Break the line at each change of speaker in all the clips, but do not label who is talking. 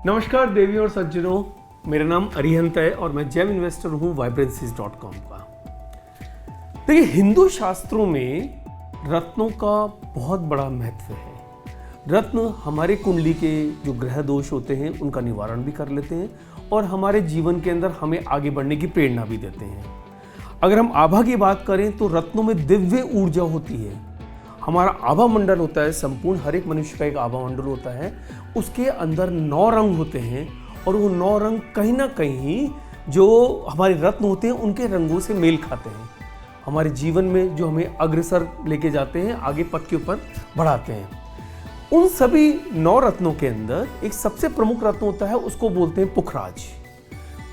नमस्कार देवियों और सज्जनों, मेरा नाम अरिहंत है और मैं जेम इन्वेस्टर हूँ vibrancies.com का। देखिए, हिंदू शास्त्रों में रत्नों का बहुत बड़ा महत्व है। रत्न हमारे कुंडली के जो ग्रह दोष होते हैं उनका निवारण भी कर लेते हैं और हमारे जीवन के अंदर हमें आगे बढ़ने की प्रेरणा भी देते हैं। अगर हम आभा की बात करें तो रत्नों में दिव्य ऊर्जा होती है। हमारा आभा मंडल होता है, संपूर्ण हर एक मनुष्य का एक आभा मंडल होता है। उसके अंदर 9 रंग होते हैं और वो 9 रंग कहीं ना कहीं जो हमारे रत्न होते हैं उनके रंगों से मेल खाते हैं। हमारे जीवन में जो हमें अग्रसर लेके जाते हैं, आगे पथ के ऊपर बढ़ाते हैं। उन सभी 9 रत्नों के अंदर एक सबसे प्रमुख रत्न होता है, उसको बोलते हैं पुखराज।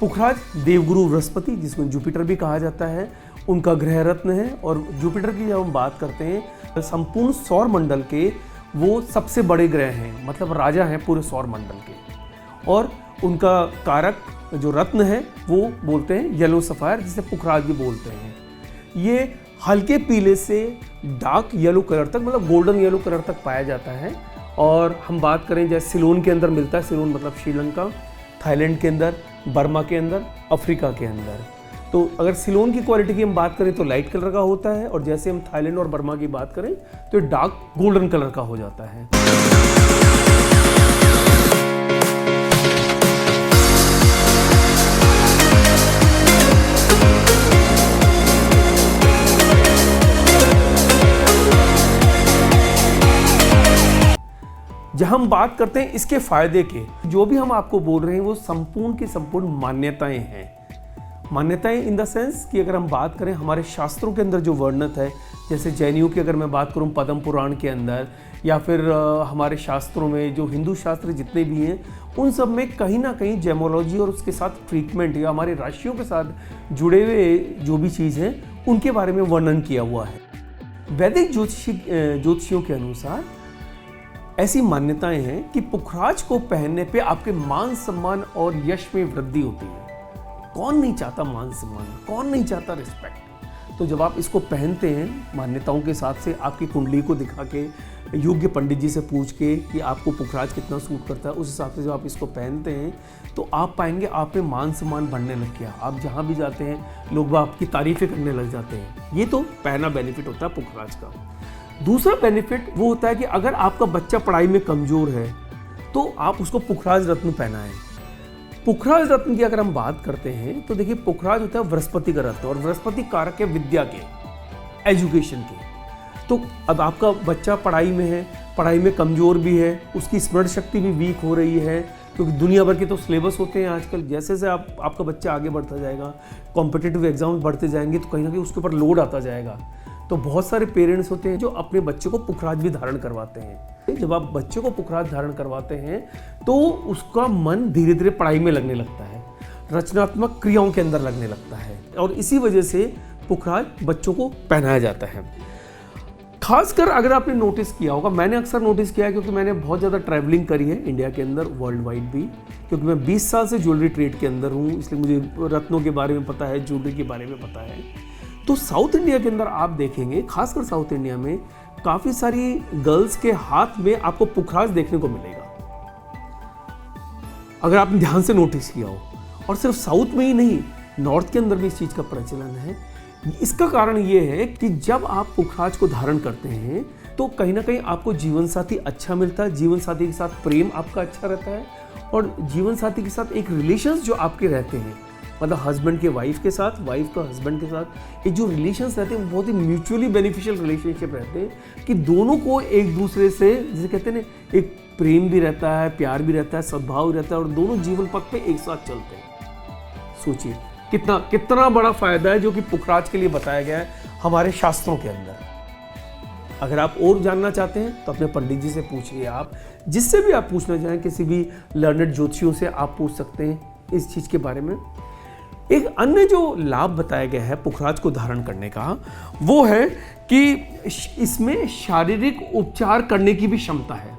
पुखराज देवगुरु बृहस्पति, जिसको जुपिटर भी कहा जाता है, उनका ग्रह रत्न है। और जुपिटर की जब हम बात करते हैं, संपूर्ण सौर मंडल के वो सबसे बड़े ग्रह हैं, मतलब राजा हैं पूरे सौर मंडल के। और उनका कारक जो रत्न है वो बोलते हैं येलो सफायर, जिसे पुखराज भी बोलते हैं। ये हल्के पीले से डार्क येलो कलर तक, मतलब गोल्डन येलो कलर तक पाया जाता है। और हम बात करें जैसे सिलोन के अंदर मिलता है, सिलोन मतलब श्रीलंका, थाईलैंड के अंदर, बर्मा के अंदर, अफ्रीका के अंदर। तो अगर सिलोन की क्वालिटी की हम बात करें तो लाइट कलर का होता है, और जैसे हम थाईलैंड और बर्मा की बात करें तो डार्क गोल्डन कलर का हो जाता है। जब हम बात करते हैं इसके फायदे के, जो भी हम आपको बोल रहे हैं वो संपूर्ण की संपूर्ण मान्यताएं हैं। मान्यताएं इन द सेंस कि अगर हम बात करें हमारे शास्त्रों के अंदर जो वर्णित है, जैसे जैनियों की अगर मैं बात करूं पद्म पुराण के अंदर, या फिर हमारे शास्त्रों में जो हिंदू शास्त्र जितने भी हैं, उन सब में कहीं ना कहीं जेमोलॉजी और उसके साथ ट्रीटमेंट या हमारे राशियों के साथ जुड़े हुए जो भी चीज़ हैं उनके बारे में वर्णन किया हुआ है। वैदिक ज्योतिषियों के अनुसार ऐसी मान्यताएं हैं कि पुखराज को पहनने पे आपके मान सम्मान और यश में वृद्धि होती है। कौन नहीं चाहता मान सम्मान, कौन नहीं चाहता रिस्पेक्ट। तो जब आप इसको पहनते हैं मान्यताओं के हिसाब से, आपकी कुंडली को दिखा के, योग्य पंडित जी से पूछ के कि आपको पुखराज कितना सूट करता है, उस हिसाब से जब आप इसको पहनते हैं तो आप पाएंगे आप में मान सम्मान बढ़ने लग गया। आप जहाँ भी जाते हैं लोग आपकी तारीफें करने लग जाते हैं। ये तो पहला बेनिफिट होता है पुखराज का। दूसरा बेनिफिट वो होता है कि अगर आपका बच्चा पढ़ाई में कमजोर है तो आप उसको पुखराज रत्न पहनाएं। पुखराज रत्न की अगर हम बात करते हैं तो देखिए, पुखराज होता है बृहस्पति का रत्न, और बृहस्पति कारक है विद्या के, एजुकेशन के। तो अब आपका बच्चा पढ़ाई में है, पढ़ाई में कमजोर भी है, उसकी स्मरण शक्ति भी वीक हो रही है, क्योंकि दुनिया भर के तो सिलेबस होते हैं आजकल। जैसे जैसे आपका बच्चा आगे बढ़ता जाएगा, कॉम्पिटिटिव एग्जाम बढ़ते जाएंगे, तो कहीं ना कहीं उसके ऊपर लोड आता जाएगा। तो बहुत सारे पेरेंट्स होते हैं जो अपने बच्चे को पुखराज भी धारण करवाते हैं। जब आप बच्चे को पुखराज धारण करवाते हैं तो उसका मन धीरे धीरे पढ़ाई में लगने लगता है, रचनात्मक क्रियाओं के अंदर लगने लगता है, और इसी वजह से पुखराज बच्चों को पहनाया जाता है। खासकर अगर आपने नोटिस किया होगा, मैंने अक्सर नोटिस किया है क्योंकि मैंने बहुत ज़्यादा ट्रैवलिंग करी है इंडिया के अंदर, वर्ल्ड वाइड भी, क्योंकि मैं 20 साल से ज्वेलरी ट्रेड के अंदर हूँ, इसलिए मुझे रत्नों के बारे में पता है, ज्वेलरी के बारे में पता है। तो साउथ इंडिया के अंदर आप देखेंगे, खासकर साउथ इंडिया में काफ़ी सारी गर्ल्स के हाथ में आपको पुखराज देखने को मिलेगा, अगर आपने ध्यान से नोटिस किया हो। और सिर्फ साउथ में ही नहीं, नॉर्थ के अंदर भी इस चीज़ का प्रचलन है। इसका कारण ये है कि जब आप पुखराज को धारण करते हैं तो कहीं ना कहीं आपको जीवन साथी अच्छा मिलता है, जीवन साथी के साथ प्रेम आपका अच्छा रहता है, और जीवन साथी के साथ एक रिलेशंस जो आपके रहते हैं, मतलब हस्बैंड के वाइफ के साथ, वाइफ का हस्बैंड के साथ, ये जो रिलेशंस रहते हैं बहुत ही म्यूचुअली बेनिफिशियल रिलेशनशिप रहते हैं कि दोनों को एक दूसरे से, जिसे कहते हैं ना, एक प्रेम भी रहता है, प्यार भी रहता है, सद्भाव भी रहता है, और दोनों जीवन पथ पे एक साथ चलते हैं। सोचिए कितना बड़ा फायदा है जो कि पुखराज के लिए बताया गया है हमारे शास्त्रों के अंदर। अगर आप और जानना चाहते हैं तो अपने पंडित जी से पूछिए, आप जिससे भी आप पूछना चाहें, किसी भी लर्नेड ज्योतिषियों से आप पूछ सकते हैं इस चीज़ के बारे में। एक अन्य जो लाभ बताया गया है पुखराज को धारण करने का, वो है कि इसमें शारीरिक उपचार करने की भी क्षमता है।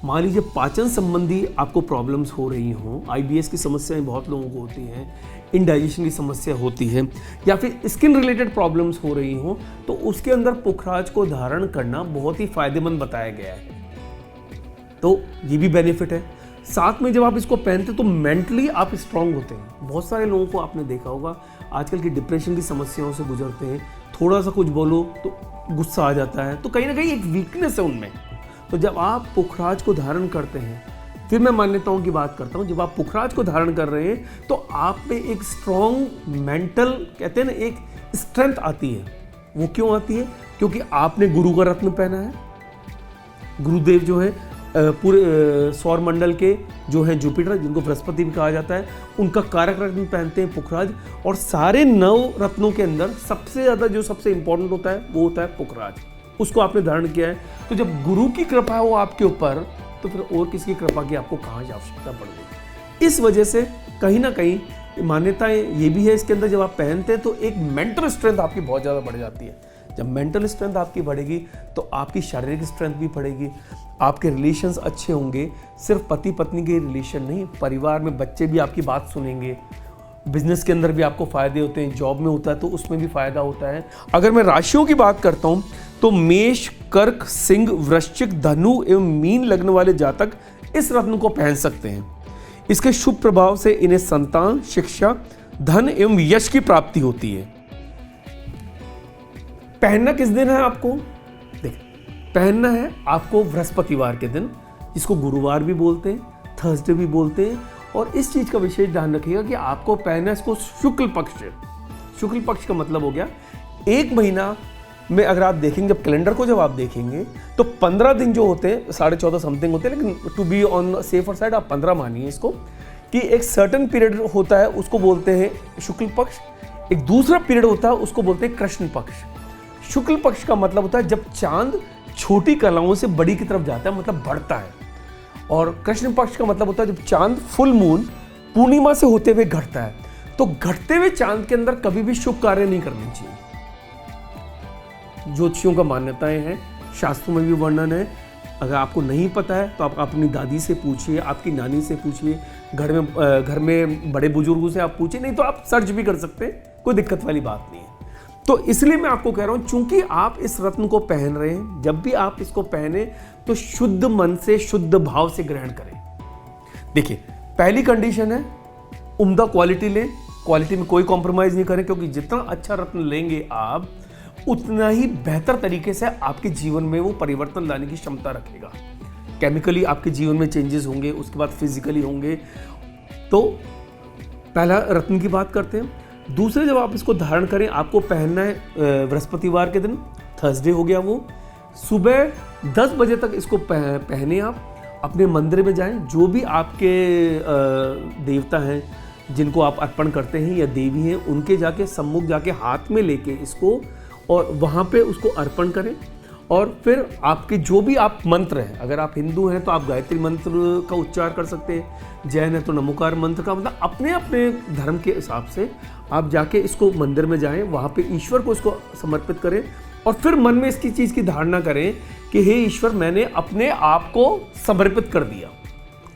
मान लीजिए पाचन संबंधी आपको प्रॉब्लम्स हो रही हों, IBS की समस्याएं बहुत लोगों को होती हैं, इंडाइजेशन की समस्या होती है, या फिर स्किन रिलेटेड प्रॉब्लम्स हो रही हों, तो उसके अंदर पुखराज को धारण करना बहुत ही फायदेमंद बताया गया है। तो ये भी बेनिफिट है। साथ में जब आप इसको पहनते तो मेंटली आप स्ट्रांग होते हैं। बहुत सारे लोगों को आपने देखा होगा आजकल की डिप्रेशन की समस्याओं से गुजरते हैं, थोड़ा सा कुछ बोलो तो गुस्सा आ जाता है, तो कहीं ना कहीं एक वीकनेस है उनमें। तो जब आप पुखराज को धारण करते हैं, फिर मैं मान्यताओं की बात करता हूँ, जब आप पुखराज को धारण कर रहे हैं तो आप में एक स्ट्रॉन्ग मेंटल, कहते हैं ना, एक स्ट्रेंथ आती है। वो क्यों आती है? क्योंकि आपने गुरु का रत्न पहना है। गुरुदेव जो है पूरे सौर मंडल के जो है जुपिटर, जिनको बृहस्पति भी कहा जाता है, उनका कारक रत्न पहनते हैं पुखराज। और सारे 9 रत्नों के अंदर सबसे ज़्यादा जो सबसे इंपॉर्टेंट होता है वो होता है पुखराज। उसको आपने धारण किया है, तो जब गुरु की कृपा हो आपके ऊपर, तो फिर और किसकी कृपा की आपको कहाँ आवश्यकता पड़ गई। इस वजह से कहीं ना कहीं मान्यताएं ये भी है इसके अंदर, जब आप पहनते हैं तो एक मेंटल स्ट्रेंथ आपकी बहुत ज़्यादा बढ़ जाती है। जब मेंटल स्ट्रेंथ आपकी बढ़ेगी तो आपकी शारीरिक स्ट्रेंथ भी बढ़ेगी, आपके रिलेशंस अच्छे होंगे। सिर्फ पति पत्नी के रिलेशन नहीं, परिवार में बच्चे भी आपकी बात सुनेंगे, बिजनेस के अंदर भी आपको फायदे होते हैं, जॉब में होता है तो उसमें भी फायदा होता है। अगर मैं राशियों की बात करता हूं तो मेष, कर्क, सिंह, वृश्चिक, धनु एवं मीन लग्न वाले जातक इस रत्न को पहन सकते हैं। इसके शुभ प्रभाव से इन्हें संतान, शिक्षा, धन एवं यश की प्राप्ति होती है। पहनना किस दिन है आपको? देखिए, पहनना है आपको बृहस्पतिवार के दिन, जिसको गुरुवार भी बोलते हैं, थर्सडे भी बोलते हैं। और इस चीज का विशेष ध्यान रखिएगा कि आपको पहनना है इसको शुक्ल पक्ष। शुक्ल पक्ष का मतलब हो गया 1 महीना में, अगर आप देखेंगे जब कैलेंडर को जब आप देखेंगे तो 15 दिन जो होते हैं, 14.5 समथिंग होते हैं, लेकिन to be on safer side आप 15 मानिए इसको, कि एक सर्टेन पीरियड होता है उसको बोलते हैं शुक्ल पक्ष। एक दूसरा पीरियड होता है उसको बोलते हैं कृष्ण पक्ष। शुक्ल पक्ष का मतलब होता है जब चांद छोटी कलाओं से बड़ी की तरफ जाता है, मतलब बढ़ता है। और कृष्ण पक्ष का मतलब होता है जब चांद फुल मून पूर्णिमा से होते हुए घटता है। तो घटते हुए चांद के अंदर कभी भी शुभ कार्य नहीं करने चाहिए। ज्योतिषियों का मान्यताएं हैं, शास्त्रों में भी वर्णन है। अगर आपको नहीं पता है तो आप अपनी दादी से पूछिए, आपकी नानी से पूछिए, घर में बड़े बुजुर्गों से आप पूछिए, नहीं तो आप सर्च भी कर सकते हैं, कोई दिक्कत वाली बात नहीं है। तो इसलिए मैं आपको कह रहा हूं, चूंकि आप इस रत्न को पहन रहे हैं, जब भी आप इसको पहने तो शुद्ध मन से, शुद्ध भाव से ग्रहण करें। देखिए, पहली कंडीशन है उम्दा क्वालिटी लें, क्वालिटी में कोई कॉम्प्रोमाइज नहीं करें, क्योंकि जितना अच्छा रत्न लेंगे आप, उतना ही बेहतर तरीके से आपके जीवन में वो परिवर्तन लाने की क्षमता रखेगा। केमिकली आपके जीवन में चेंजेस होंगे, उसके बाद फिजिकली होंगे। तो पहला रत्न की बात करते हैं। दूसरे, जब आप इसको धारण करें, आपको पहनना है बृहस्पतिवार के दिन, थर्सडे हो गया वो, सुबह 10 बजे तक इसको पहने। आप अपने मंदिर में जाएं, जो भी आपके देवता हैं जिनको आप अर्पण करते हैं या देवी हैं, उनके जाके सम्मुख जाके हाथ में लेके इसको, और वहाँ पे उसको अर्पण करें। और फिर आपके जो भी आप मंत्र हैं, अगर आप हिंदू हैं तो आप गायत्री मंत्र का उच्चार कर सकते हैं, जैन है तो नमोकार मंत्र का, मतलब अपने अपने धर्म के हिसाब से आप जाके इसको मंदिर में जाएं, वहाँ पे ईश्वर को इसको समर्पित करें। और फिर मन में इसकी चीज़ की धारणा करें कि हे ईश्वर, मैंने अपने आप को समर्पित कर दिया।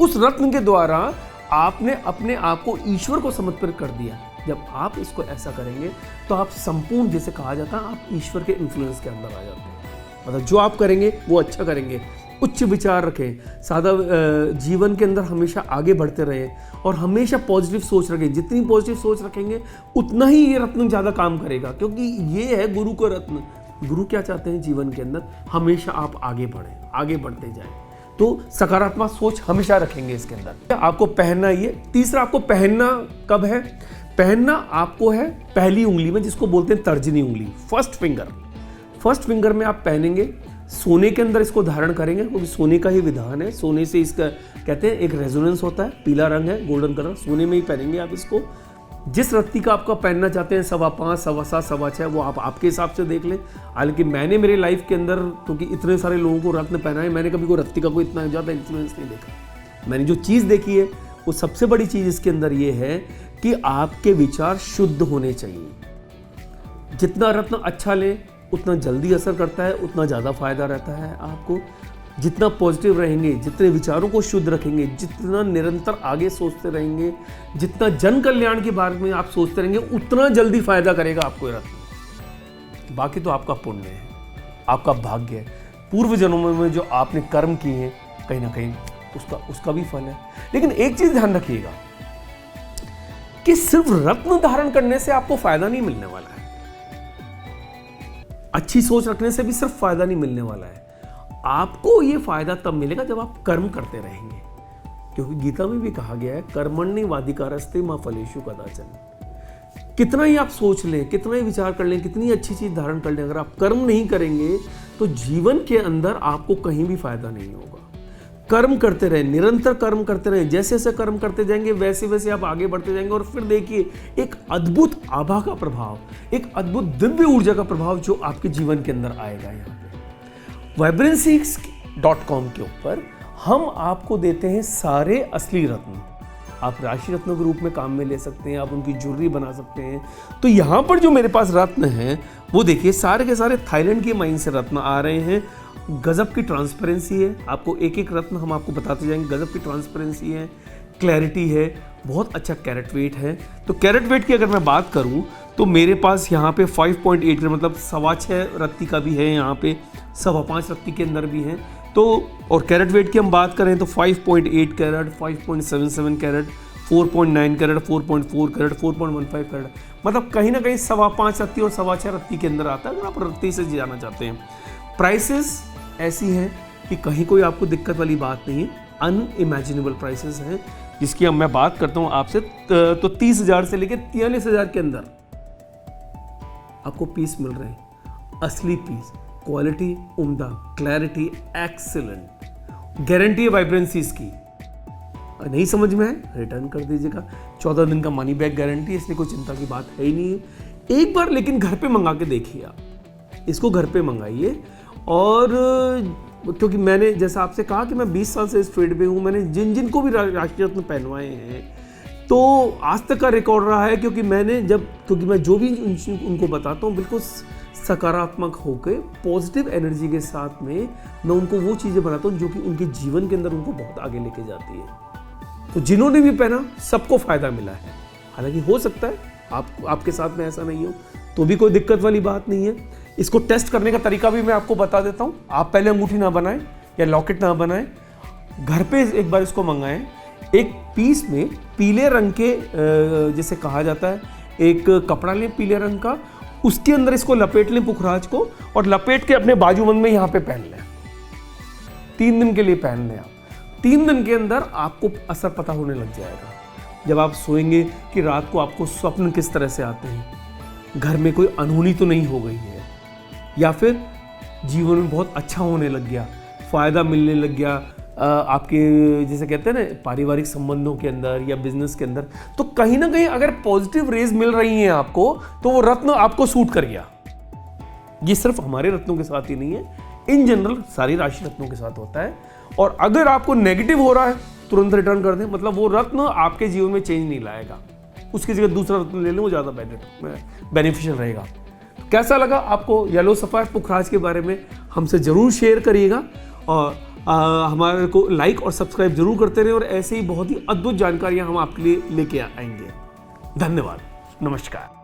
उस रत्न के द्वारा आपने अपने आप को ईश्वर को समर्पित कर दिया। जब आप इसको ऐसा करेंगे तो आप संपूर्ण, जैसे कहा जाता है, आप ईश्वर के इन्फ्लुएंस के अंदर आ जाते हैं। मतलब जो आप करेंगे वो अच्छा करेंगे, उच्च विचार रखें, सादा जीवन के अंदर हमेशा आगे बढ़ते रहें और हमेशा पॉजिटिव सोच रखें। जितनी पॉजिटिव सोच रखेंगे उतना ही ये रत्न ज़्यादा काम करेगा, क्योंकि ये है गुरु का रत्न। गुरु क्या चाहते हैं जीवन के अंदर? हमेशा आप आगे बढ़ें, आगे बढ़ते जाएं। तो सकारात्मक सोच हमेशा रखेंगे इसके अंदर। आपको पहनना ये। तीसरा, आपको पहनना कब है? पहनना आपको है पहली उंगली में, जिसको बोलते हैं तर्जनी उंगली, फर्स्ट फिंगर। फर्स्ट फिंगर में आप पहनेंगे, सोने के अंदर इसको धारण करेंगे, क्योंकि सोने का ही विधान है। सोने से इसका कहते हैं एक रेजोनेंस होता है, पीला रंग है, गोल्डन कलर, सोने में ही पहनेंगे आप इसको। जिस रत्ती का आपका पहनना चाहते हैं, 5.25, 7.25, 7.25, वो आप आपके हिसाब से देख लें। हालांकि मैंने मेरे लाइफ के अंदर, क्योंकि इतने सारे लोगों को रत्न पहना है, मैंने कभी कोई रत्ती का कोई इतना ज़्यादा इन्फ्लुएंस नहीं देखा। मैंने जो चीज़ देखी है, वो सबसे बड़ी चीज़ इसके अंदर ये है कि आपके विचार शुद्ध होने चाहिए। जितना रत्न अच्छा लें उतना जल्दी असर करता है, उतना ज़्यादा फायदा रहता है आपको। जितना पॉजिटिव रहेंगे, जितने विचारों को शुद्ध रखेंगे, जितना निरंतर आगे सोचते रहेंगे, जितना जन कल्याण के बारे में आप सोचते रहेंगे, उतना जल्दी फायदा करेगा आपको ये रत्न। बाकी तो आपका पुण्य है, आपका भाग्य है, पूर्व जन्मों में जो आपने कर्म किए हैं, कहीं ना कहीं उसका भी फल है। लेकिन एक चीज ध्यान रखिएगा कि सिर्फ रत्न धारण करने से आपको फायदा नहीं मिलने वाला है, अच्छी सोच रखने से भी सिर्फ फायदा नहीं मिलने वाला है। आपको यह फायदा तब मिलेगा जब आप कर्म करते रहेंगे, क्योंकि गीता में भी कहा गया है कर्मण्येवाधिकारस्ते मा फलेषु कदाचन। कितना ही आप सोच लें, कितना ही विचार कर लें, कितनी अच्छी चीज धारण कर लें, अगर आप कर्म नहीं करेंगे तो जीवन के अंदर आपको कहीं भी फायदा नहीं होगा। कर्म करते रहे, निरंतर कर्म करते रहे, जैसे जैसे कर्म करते जाएंगे वैसे वैसे आप आगे बढ़ते जाएंगे। और फिर देखिए एक अद्भुत आभा का प्रभाव, एक अद्भुत दिव्य ऊर्जा का प्रभाव जो आपके जीवन के अंदर आएगा। यहाँ पे vibrancy.com के ऊपर हम आपको देते हैं सारे असली रत्न। आप राशि रत्नों के रूप में काम में ले सकते हैं, आप उनकी ज्वेलरी बना सकते हैं। तो यहाँ पर जो मेरे पास रत्न हैं वो देखिए सारे के सारे थाईलैंड की माइन से रत्न आ रहे हैं। गजब की ट्रांसपेरेंसी है, आपको एक एक रत्न हम आपको बताते जाएंगे। गजब की ट्रांसपेरेंसी है, क्लैरिटी है, बहुत अच्छा कैरेट वेट है। तो कैरेट वेट की अगर मैं बात करूं तो मेरे पास यहाँ पे 5.8 मतलब 6.25 रत्ती का भी है, यहाँ पे 5.25 रत्ती के अंदर भी हैं। तो और कैरेट वेट की हम बात करें तो 5.8 carat, 5.77 carat, 4.9 carat, 4.4 carat, 4.15 carat, मतलब कहीं ना कहीं 5.25 रत्ती और 6.25 रत्ती के अंदर आता है अगर आप रत्ती से जाना चाहते हैं। प्राइसेस ऐसी हैं कि कहीं कोई आपको दिक्कत वाली बात नहीं है, अनइमेजिनेबल प्राइसेस हैं जिसकी अब मैं बात करता हूं आपसे। तो 30,000 से लेकर 43,000 के अंदर आपको पीस मिल रहे हैं, असली पीस, क्वालिटी उम्दा, क्लैरिटी एक्सीलेंट, गारंटी है वाइब्रेंसीज की। नहीं समझ में आए रिटर्न कर दीजिएगा, 14 दिन का मनी बैक गारंटी, इसलिए कोई चिंता की बात है ही नहीं है। एक बार लेकिन घर पे मंगा के देखिए, आप इसको घर पे मंगाइए। और क्योंकि मैंने जैसा आपसे कहा कि मैं 20 साल से इस फील्ड में हूँ, मैंने जिन जिन को भी राशि रत्न पहनवाए हैं तो आज तक का रिकॉर्ड रहा है, क्योंकि मैं जो भी उनको बताता हूँ बिल्कुल सकारात्मक होकर पॉजिटिव एनर्जी के साथ में मैं उनको वो चीज़ें बनाता हूँ जो कि उनके जीवन के अंदर उनको बहुत आगे लेके जाती है। तो जिन्होंने भी पहना सबको फायदा मिला है। हालांकि हो सकता है आपके साथ में ऐसा नहीं हो, तो भी कोई दिक्कत वाली बात नहीं है। इसको टेस्ट करने का तरीका भी मैं आपको बता देता हूँ। आप पहले अंगूठी ना बनाएं या लॉकेट ना बनाएं, घर पे एक बार इसको मंगाएं। एक पीस में पीले रंग के जैसे कहा जाता है एक कपड़ा लें पीले रंग का, उसके अंदर इसको लपेट लें पुखराज को, और लपेट के अपने बाजूबंद में यहाँ पे पहन लें। 3 दिन के लिए पहन लें आप। 3 दिन के अंदर आपको असर पता होने लग जाएगा। जब आप सोएंगे कि रात को आपको स्वप्न किस तरह से आते हैं, घर में कोई अनहोनी तो नहीं हो गई है, या फिर जीवन में बहुत अच्छा होने लग गया, फायदा मिलने लग गया आपके जैसे कहते हैं ना पारिवारिक संबंधों के अंदर या बिजनेस के अंदर, तो कहीं ना कहीं अगर पॉजिटिव रेज मिल रही हैं आपको तो वो रत्न आपको सूट कर गया। ये सिर्फ हमारे रत्नों के साथ ही नहीं है, इन जनरल सारी राशि रत्नों के साथ होता है। और अगर आपको नेगेटिव हो रहा है तुरंत रिटर्न कर दें, मतलब वो रत्न आपके जीवन में चेंज नहीं लाएगा, उसकी जगह दूसरा रत्न ले लें, वो ज़्यादा बेनिफिशियल रहेगा। कैसा लगा आपको येलो सफायर पुखराज के बारे में, हमसे ज़रूर शेयर करिएगा और हमारे को लाइक और सब्सक्राइब जरूर करते रहें, और ऐसे ही बहुत ही अद्भुत जानकारियां हम आपके लिए लेके आएंगे। धन्यवाद, नमस्कार।